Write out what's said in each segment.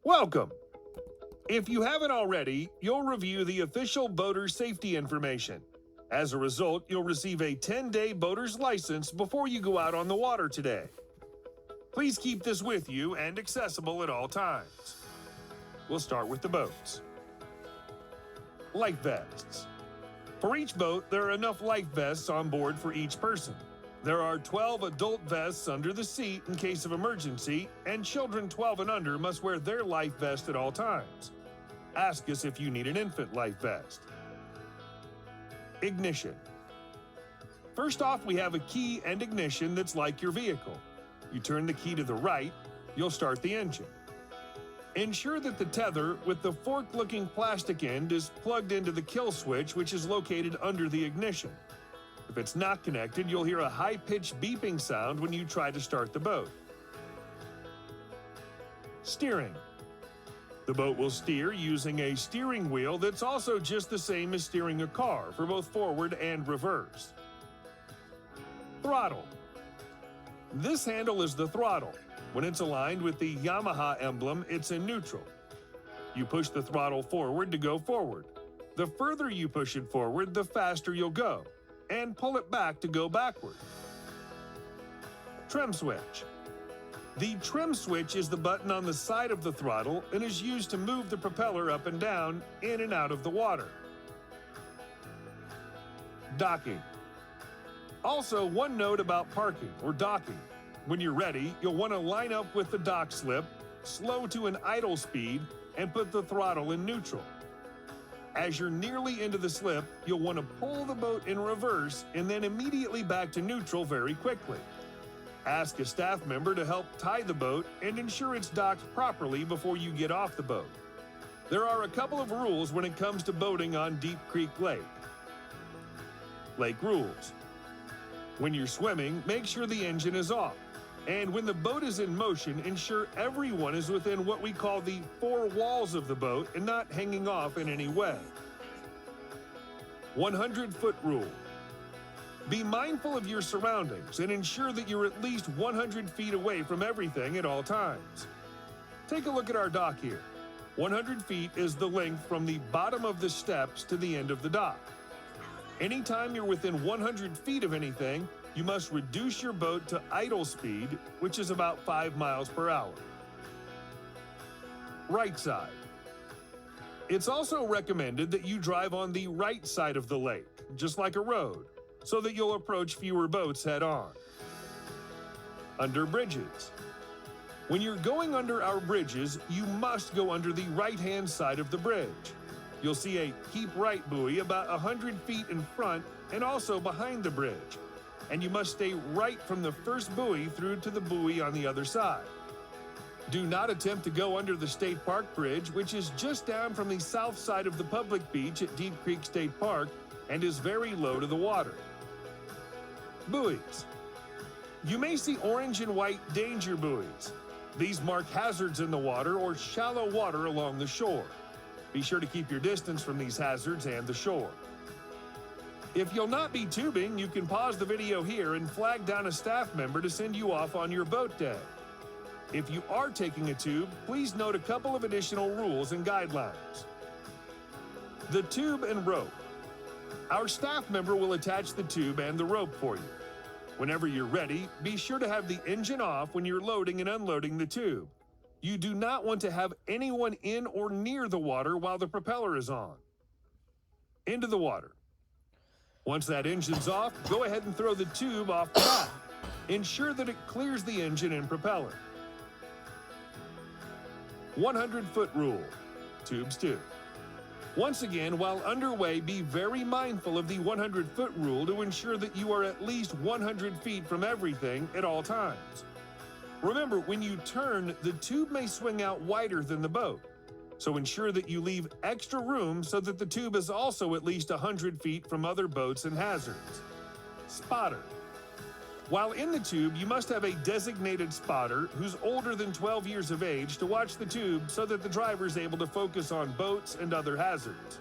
Welcome! If you haven't already, you'll review the official boater safety information. As a result, you'll receive a 10-day boater's license before you go out on the water today. Please keep this with you and accessible at all times. We'll start with the boats. Life vests. For each boat, there are enough life vests on board for each person. There are 12 adult vests under the seat in case of emergency, and children 12 and under must wear their life vest at all times. Ask us if you need an infant life vest. Ignition. First off, we have a key and ignition that's like your vehicle. You turn the key to the right, you'll start the engine. Ensure that the tether with the fork-looking plastic end is plugged into the kill switch, which is located under the ignition. If it's not connected, you'll hear a high-pitched beeping sound when you try to start the boat. Steering. The boat will steer using a steering wheel that's also just the same as steering a car for both forward and reverse. Throttle. This handle is the throttle. When it's aligned with the Yamaha emblem, it's in neutral. You push the throttle forward to go forward. The further you push it forward, the faster you'll go, and pull it back to go backward. Trim switch. The trim switch is the button on the side of the throttle and is used to move the propeller up and down, in and out of the water. Docking. Also, one note about parking or docking. When you're ready, you'll want to line up with the dock slip, slow to an idle speed, and put the throttle in neutral. As you're nearly into the slip, you'll want to pull the boat in reverse and then immediately back to neutral very quickly. Ask a staff member to help tie the boat and ensure it's docked properly before you get off the boat. There are a couple of rules when it comes to boating on Deep Creek Lake. Lake rules. When you're swimming, make sure the engine is off. And when the boat is in motion, ensure everyone is within what we call the four walls of the boat and not hanging off in any way. 100-foot rule. Be mindful of your surroundings and ensure that you're at least 100 feet away from everything at all times. Take a look at our dock here. 100 feet is the length from the bottom of the steps to the end of the dock. Anytime you're within 100 feet of anything, you must reduce your boat to idle speed, which is about 5 miles per hour. Right side. It's also recommended that you drive on the right side of the lake, just like a road, so that you'll approach fewer boats head on. Under bridges. When you're going under our bridges, you must go under the right-hand side of the bridge. You'll see a keep right buoy about 100 feet in front and also behind the bridge. And you must stay right from the first buoy through to the buoy on the other side. Do not attempt to go under the State Park Bridge, which is just down from the south side of the public beach at Deep Creek State Park and is very low to the water. Buoys. You may see orange and white danger buoys. These mark hazards in the water or shallow water along the shore. Be sure to keep your distance from these hazards and the shore. If you'll not be tubing, you can pause the video here and flag down a staff member to send you off on your boat day. If you are taking a tube, please note a couple of additional rules and guidelines. The tube and rope. Our staff member will attach the tube and the rope for you. Whenever you're ready, be sure to have the engine off when you're loading and unloading the tube. You do not want to have anyone in or near the water while the propeller is on. Into the water. Once that engine's off, go ahead and throw the tube off the back. Ensure that it clears the engine and propeller. 100-foot rule. Tubes too. Once again, while underway, be very mindful of the 100-foot rule to ensure that you are at least 100 feet from everything at all times. Remember, when you turn, the tube may swing out wider than the boat. So ensure that you leave extra room so that the tube is also at least 100 feet from other boats and hazards. Spotter. While in the tube, you must have a designated spotter who's older than 12 years of age to watch the tube so that the driver is able to focus on boats and other hazards.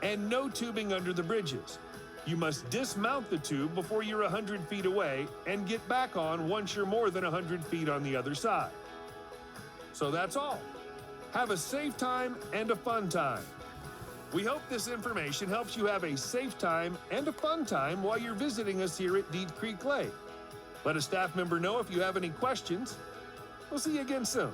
And no tubing under the bridges. You must dismount the tube before you're 100 feet away and get back on once you're more than 100 feet on the other side. So that's all. Have a safe time and a fun time. We hope this information helps you have a safe time and a fun time while you're visiting us here at Deed Creek Lake. Let a staff member know if you have any questions. We'll see you again soon.